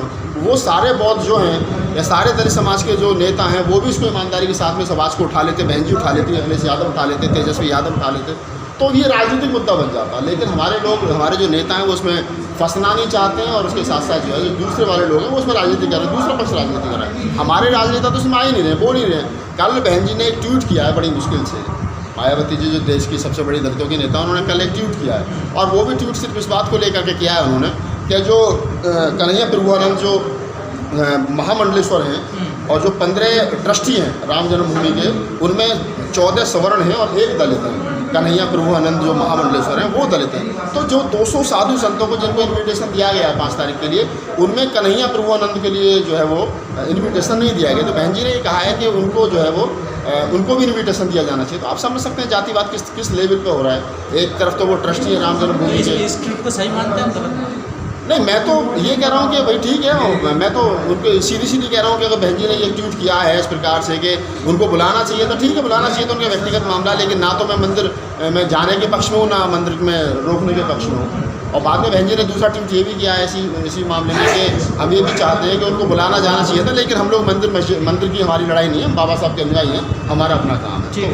वो सारे बौद्ध जो हैं या सारे दलित समाज के जो नेता हैं वो भी इसको ईमानदारी के साथ में समाज को उठा लेते, बहन जी उठा लेती, अखिलेश यादव उठा लेते, तेजस्वी यादव उठा लेते, तो ये राजनीतिक मुद्दा बन जाता। लेकिन हमारे लोग, हमारे जो नेता हैं वो उसमें फंसना नहीं चाहते हैं, और उसके साथ साथ जो है जो दूसरे वाले लोग हैं वो उसमें राजनीति कर रहे हैं, दूसरा पक्ष राजनीति कर रहा है। हमारे राजनेता तो उसमें आ ही नहीं रहे, बोल ही रहे। कल बहन जी ने एक ट्वीट किया है बड़ी मुश्किल से, मायावती जी जो देश की सबसे बड़ी दलितों की नेता, उन्होंने कल एक ट्वीट किया है, और वो भी ट्वीट सिर्फ इस बात को लेकर के किया है उन्होंने कि जो कन्हैया प्रभुआनंद जो महामंडलेश्वर हैं और जो 15 ट्रस्टी हैं राम जन्मभूमि के, उनमें 14 सवर्ण हैं और 1 दलित हैं। कन्हैया प्रभुआनंद जो महामंडलेश्वर हैं वो दलित हैं। तो जो 200 साधु संतों को जिनको इन्विटेशन दिया गया 5 तारीख के लिए, उनमें कन्हैया प्रभुआनंद के लिए जो है वो इन्विटेशन नहीं दिया गया। तो बहन जी ने ये कहा है कि उनको जो है वो उनको भी इन्विटेशन दिया जाना चाहिए। तो आप समझ सकते हैं जातिवाद किस लेवल पे हो रहा है। एक तरफ तो वो ट्रस्टी है राम जन्मभूमि के। इस ट्वीट को सही मानते हैं? नहीं, मैं तो ये कह रहा हूँ कि भाई ठीक है, मैं तो उनको सीधी कह रहा हूँ कि अगर बहन जी ने ये ट्वीट किया है इस प्रकार से कि उनको बुलाना चाहिए, तो ठीक है, बुलाना चाहिए, तो उनका व्यक्तिगत मामला। लेकिन ना तो मैं मंदिर में जाने के पक्ष में हूँ, ना मंदिर में रोकने के पक्ष में हूँ। और बाद में बहन जी ने दूसरा ट्वीट ये भी किया है इसी मामले में कि हम ये भी चाहते हैं कि उनको बुलाना जाना चाहिए था, लेकिन हम लोग मंदिर की हमारी लड़ाई नहीं है, हम बाबा साहब के अनुयायी हैं, हमारा अपना काम है। ठीक।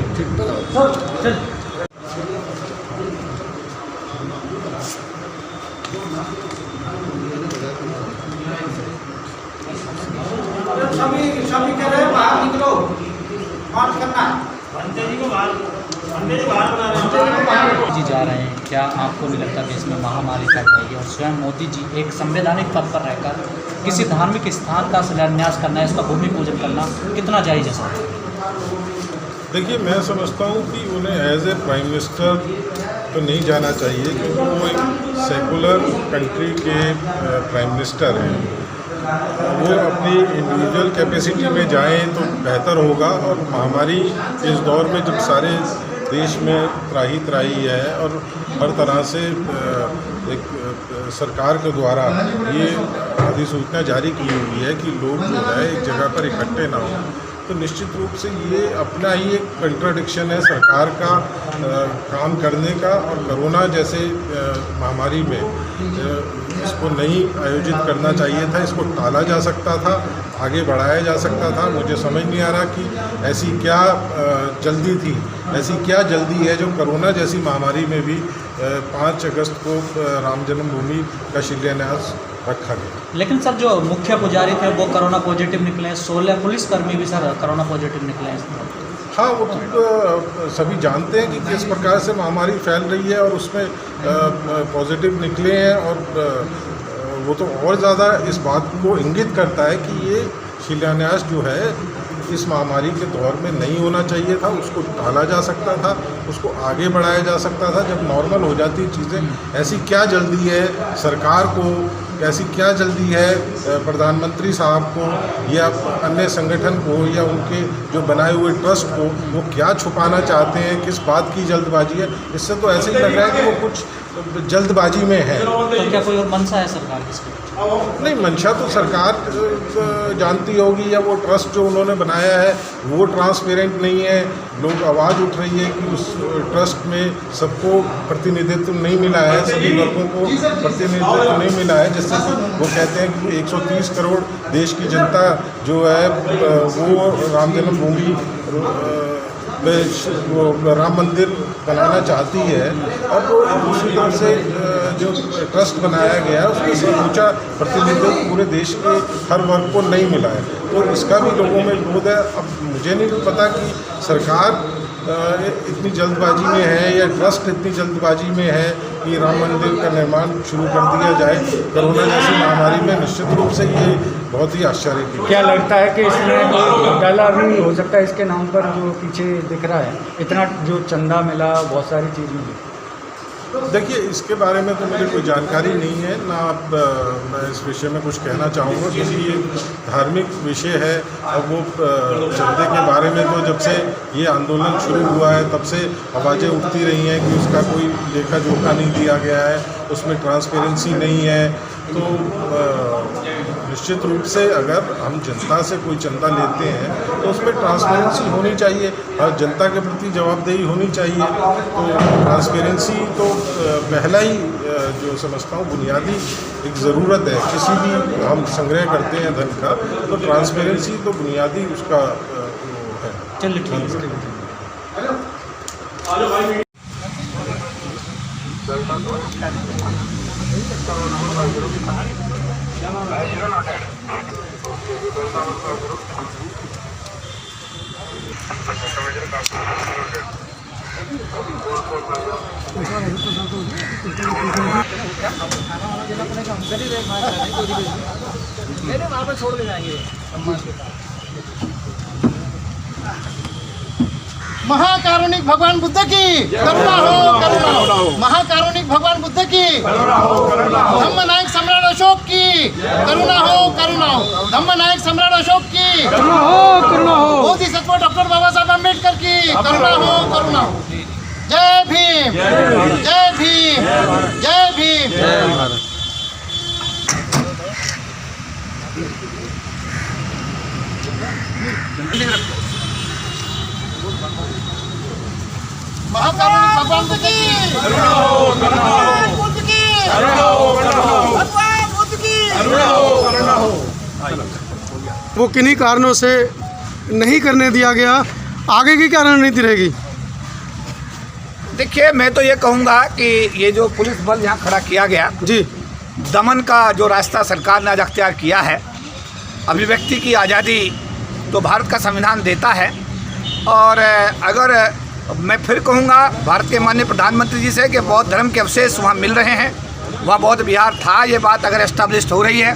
सभी कह रहे हैं बाहर निकलो, मार्च करना है। जी जा रहे हैं, क्या आपको नहीं लगता कि इसमें महामारी फैल रही है और स्वयं मोदी जी एक संवैधानिक पद पर रहकर किसी धार्मिक स्थान का शिलान्यास करना, इसका भूमि पूजन करना कितना जायज़ है? देखिए, मैं समझता हूँ कि उन्हें एज ए प्राइम मिनिस्टर तो नहीं जाना चाहिए, क्योंकि वो एक सेकुलर कंट्री के प्राइम मिनिस्टर हैं। वो अपनी इंडिविजुअल कैपेसिटी में जाएं तो बेहतर होगा। और महामारी इस दौर में जब सारे देश में त्राही है और हर तरह से एक सरकार के द्वारा ये अधिसूचना जारी की हुई है कि लोग जो है एक जगह पर इकट्ठे ना हों, तो निश्चित रूप से ये अपना ही एक कंट्राडिक्शन है सरकार का काम करने का। और कोरोना जैसे महामारी में इसको नहीं आयोजित करना चाहिए था, इसको टाला जा सकता था, आगे बढ़ाया जा सकता था। मुझे समझ नहीं आ रहा कि ऐसी क्या जल्दी थी, ऐसी क्या जल्दी है जो कोरोना जैसी महामारी में भी 5 अगस्त को राम जन्मभूमि का शिलान्यास रखा गया। लेकिन सर, जो मुख्य पुजारी थे वो कोरोना पॉजिटिव निकले, 16 पुलिसकर्मी भी सर कोरोना पॉजिटिव निकले हैं। हाँ, वो तो सभी जानते हैं कि किस प्रकार से महामारी फैल रही है और उसमें पॉजिटिव निकले हैं। और वो तो और ज़्यादा इस बात को इंगित करता है कि ये शिलान्यास जो है इस महामारी के दौर में नहीं होना चाहिए था, उसको टाला जा सकता था, उसको आगे बढ़ाया जा सकता था जब नॉर्मल हो जाती चीज़ें। ऐसी क्या जल्दी है सरकार को, ऐसी क्या जल्दी है प्रधानमंत्री साहब को या अन्य संगठन को या उनके जो बनाए हुए ट्रस्ट को, वो क्या छुपाना चाहते हैं, किस बात की जल्दबाजी है? इससे तो ऐसे ही लग रहा है कि वो कुछ जल्दबाजी में है। तो क्या कोई और मंशा है सरकार की? नहीं, मंशा तो सरकार जानती होगी, या वो ट्रस्ट जो उन्होंने बनाया है वो ट्रांसपेरेंट नहीं है। लोग आवाज़ उठ रही है कि उस ट्रस्ट में सबको प्रतिनिधित्व नहीं मिला है, सभी वर्गों को प्रतिनिधित्व नहीं मिला है, जिससे वो कहते हैं कि 130 करोड़ देश की जनता जो है वो राम जन्मभूमि वो राम मंदिर बनाना चाहती है। और वो दूसरी तरफ से जो ट्रस्ट बनाया गया है उसमें से ऊंचा प्रतिनिधित्व पूरे देश के हर वर्ग को नहीं मिला है, तो इसका भी लोगों में विरोध है। अब मुझे नहीं पता कि सरकार इतनी जल्दबाजी में है या ट्रस्ट इतनी जल्दबाजी में है कि राम मंदिर का निर्माण शुरू कर दिया जाए कोरोना जैसी महामारी में। निश्चित रूप से ये बहुत ही आश्चर्य की। क्या लगता है कि इसमें डल अर्निंग हो सकता है इसके नाम पर जो पीछे दिख रहा है, इतना जो चंदा मिला, बहुत सारी चीज़ मिली? देखिए, इसके बारे में तो मुझे कोई जानकारी नहीं है ना, मैं इस विषय में कुछ कहना चाहूँगा क्योंकि ये धार्मिक विषय है। और वो चंदे के बारे में तो जब से ये आंदोलन शुरू हुआ है तब से आवाज़ें उठती रही हैं कि उसका कोई लेखा जोखा नहीं दिया गया है, उसमें ट्रांसपेरेंसी नहीं है। तो निश्चित रूप से अगर हम जनता से कोई चंदा लेते हैं तो उसमें ट्रांसपेरेंसी होनी चाहिए और जनता के प्रति जवाबदेही होनी चाहिए। तो ट्रांसपेरेंसी तो पहला ही जो समझता हूँ बुनियादी एक ज़रूरत है। किसी भी हम संग्रह करते हैं धन का तो ट्रांसपेरेंसी तो बुनियादी उसका है। चलिए ठीक है। महाकारुणिक भगवान बुद्ध की करुणा हो, करुणा हो। महाकारुणिक भगवान बुद्ध की धम्मनायक सम्राट अशोक की करुणा हो, करुणा हो। धम्मनायक सम्राट अशोक की करुणा हो, करुणा हो। बोधिसत्व डॉक्टर बाबा साहब अम्बेडकर की करुणा हो, करुणा हो। जय भीम, जय भीम, जय भीम। महाकारुणिक भगवान बुद्ध की करुणा हो, करुणा हो। बुद्ध की करुणा हो, करुणा हो। भगवान बुद्ध की करुणा हो, करुणा हो। वो किन्हीं कारणों से नहीं करने दिया गया, आगे की क्या रणनीति रहेगी? देखिए, मैं तो ये कहूँगा कि ये जो पुलिस बल यहाँ खड़ा किया गया जी, दमन का जो रास्ता सरकार ने आज अख्तियार किया है। अभिव्यक्ति की आज़ादी तो भारत का संविधान देता है, और अगर मैं फिर कहूँगा भारत के माननीय प्रधानमंत्री जी से कि बौद्ध धर्म के अवशेष वहाँ मिल रहे हैं, वहाँ बौद्ध विहार था, ये बात अगर एस्टाब्लिश्ड हो रही है।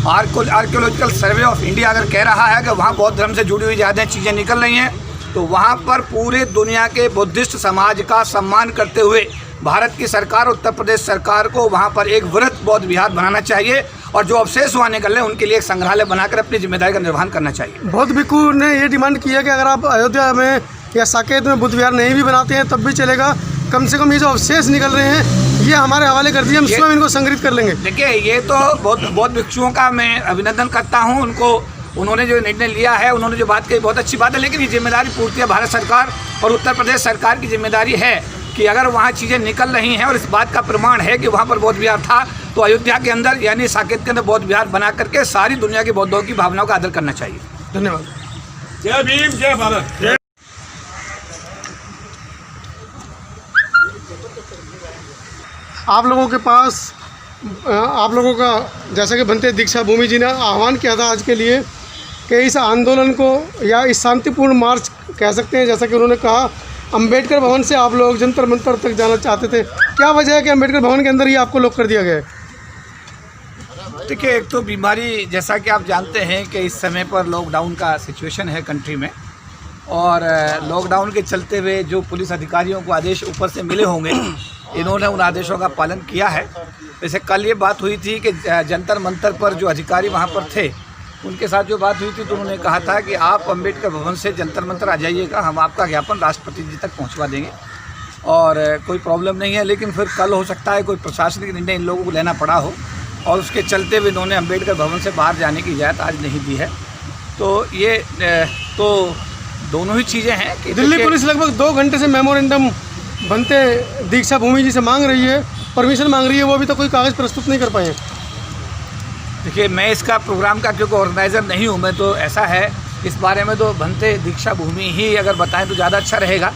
आर्कियोलॉजिकल सर्वे ऑफ इंडिया अगर कह रहा है कि वहाँ बौद्ध धर्म से जुड़ी हुई ज़्यादा चीज़ें निकल रही हैं, तो वहाँ पर पूरे दुनिया के बुद्धिस्ट समाज का सम्मान करते हुए भारत की सरकार, उत्तर प्रदेश सरकार को वहाँ पर एक वृहत बौद्ध विहार बनाना चाहिए, और जो अवशेष वहाँ निकल रहे हैं उनके लिए एक संग्रहालय बनाकर अपनी जिम्मेदारी का निर्वहन करना चाहिए। बौद्ध भिक्खु ने ये डिमांड की है कि अगर आप अयोध्या में या साकेत में बुद्ध विहार नहीं भी बनाते हैं तब भी चलेगा, कम से कम ये जो अवशेष निकल रहे हैं ये हमारे हवाले कर दिए, हम स्वयं इनको संग्रहित कर लेंगे। देखिए, ये तो बौद्ध भिक्षुओं का मैं अभिनंदन करता हूँ, उन्होंने जो निर्णय लिया है, उन्होंने जो बात कही बहुत अच्छी बात है, लेकिन ये जिम्मेदारी पूर्ति भारत सरकार और उत्तर प्रदेश सरकार की जिम्मेदारी है कि अगर वहाँ चीज़ें निकल रही हैं और इस बात का प्रमाण है कि वहाँ पर बौद्ध विहार था, तो अयोध्या के अंदर यानी साकेत के अंदर बौद्ध विहार बना करके सारी दुनिया के बौद्धों की भावनाओं का आदर करना चाहिए। धन्यवाद। जय भीम, जय भारत। आप लोगों के पास आप लोगों का जैसा कि बनते दीक्षा भूमि जी ने आह्वान किया था आज के लिए कि इस आंदोलन को या इस शांतिपूर्ण मार्च कह सकते हैं, जैसा कि उन्होंने कहा अंबेडकर भवन से आप लोग जंतर मंतर तक जाना चाहते थे, क्या वजह है कि अंबेडकर भवन के अंदर ही आपको लॉक कर दिया गया है? देखिए, एक तो बीमारी, जैसा कि आप जानते हैं कि इस समय पर लॉकडाउन का सिचुएशन है कंट्री में, और लॉकडाउन के चलते हुए जो पुलिस अधिकारियों को आदेश ऊपर से मिले होंगे, इन्होंने उन आदेशों का पालन किया है। जैसे कल ये बात हुई थी कि जंतर मंतर पर जो अधिकारी वहाँ पर थे उनके साथ जो बात हुई थी, तो उन्होंने कहा था कि आप अंबेडकर भवन से जंतर मंतर आ जाइएगा, हम आपका ज्ञापन राष्ट्रपति जी तक पहुँचवा देंगे और कोई प्रॉब्लम नहीं है। लेकिन फिर कल हो सकता है कोई प्रशासनिक निर्णय इन लोगों को लेना पड़ा हो, और उसके चलते हुए इन्होंने अम्बेडकर भवन से बाहर जाने की इजाज़त आज नहीं दी है। तो ये तो दोनों ही चीज़ें हैं कि दिल्ली पुलिस लगभग 2 घंटे से मेमोरेंडम बनते दीक्षा भूमि जी से मांग रही है, परमिशन मांग रही है, वो अभी तक कोई कागज़ प्रस्तुत नहीं कर पाए हैं। देखिए, मैं इसका प्रोग्राम का क्योंकि ऑर्गेनाइज़र नहीं हूँ मैं, तो ऐसा है इस बारे में तो बनते दीक्षा भूमि ही अगर बताएं तो ज़्यादा अच्छा रहेगा।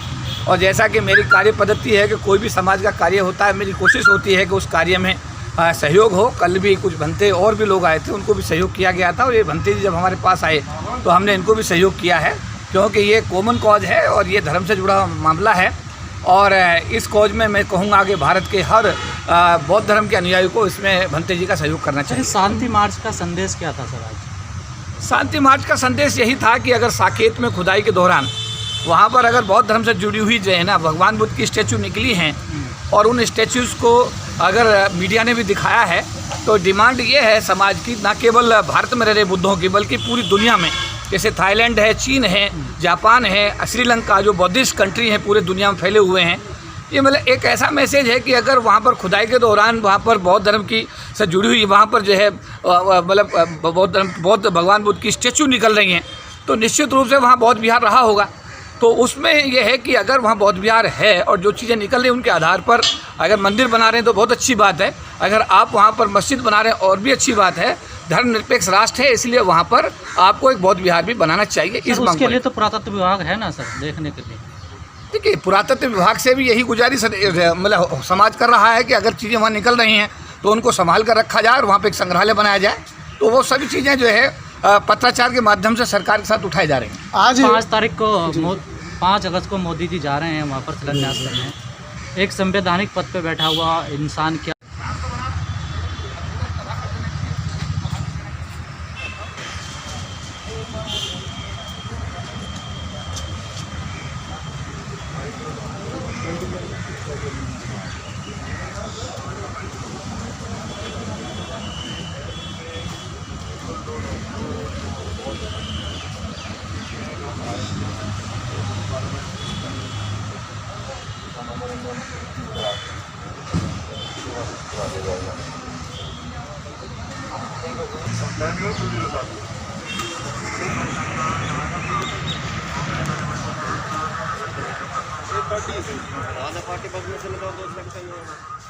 और जैसा कि मेरी कार्य पद्धति है कि कोई भी समाज का कार्य होता है, मेरी कोशिश होती है कि उस कार्य में सहयोग हो। कल भी कुछ भंते और भी लोग आए थे, उनको भी सहयोग किया गया था, और ये भंते जी जब हमारे पास आए तो हमने इनको भी सहयोग किया है, क्योंकि ये कॉमन कॉज है और ये धर्म से जुड़ा मामला है। और इस कॉज में मैं कहूँगा कि भारत के हर बौद्ध धर्म के अनुयायी को इसमें भंते जी का सहयोग करना चाहिए। शांति मार्च का संदेश क्या था सर आज? शांति मार्च का संदेश यही था कि अगर साकेत में खुदाई के दौरान वहाँ पर अगर बौद्ध धर्म से जुड़ी हुई जो है ना भगवान बुद्ध की स्टैचू निकली हैं, और उन स्टैचूज़ को अगर मीडिया ने भी दिखाया है, तो डिमांड ये है समाज की, ना केवल भारत में रह रहे बुद्धों की बल्कि पूरी दुनिया में, जैसे थाईलैंड है, चीन है, जापान है, श्रीलंका जो बौद्धिस्ट कंट्री हैं पूरे दुनिया में फैले हुए हैं, ये मतलब एक ऐसा मैसेज है कि अगर वहाँ पर खुदाई के दौरान वहाँ पर बौद्ध धर्म की से जुड़ी हुई वहाँ पर जो है मतलब बौद्ध भगवान बुद्ध की स्टैचू निकल रही हैं, तो निश्चित रूप से वहाँ बौद्ध विहार रहा होगा। तो उसमें यह है कि अगर वहाँ बौद्ध विहार है और जो चीज़ें निकल रही हैं उनके आधार पर अगर मंदिर बना रहे हैं तो बहुत अच्छी बात है, अगर आप वहाँ पर मस्जिद बना रहे हैं और भी अच्छी बात है। धर्मनिरपेक्ष राष्ट्र है, इसलिए वहाँ पर आपको एक बौद्ध विहार भी बनाना चाहिए। इस उसके लिए तो पुरातत्व विभाग है ना सर, देखने के लिए। देखिए, पुरातत्व विभाग से भी यही गुजारिश मतलब समाज कर रहा है कि अगर चीज़ें वहाँ निकल रही हैं तो उनको संभाल कर रखा जाए और वहाँ पे एक संग्रहालय बनाया जाए। तो वो सभी चीज़ें जो है पत्राचार के माध्यम से सरकार के साथ उठाई जा रही हैं। आज 5 अगस्त को मोदी जी जा रहे हैं वहाँ पर शिलान्यास करने। एक संवैधानिक पद पे बैठा हुआ इंसान क्या पार्टी बदलने से लगाओ 2 सेक्शन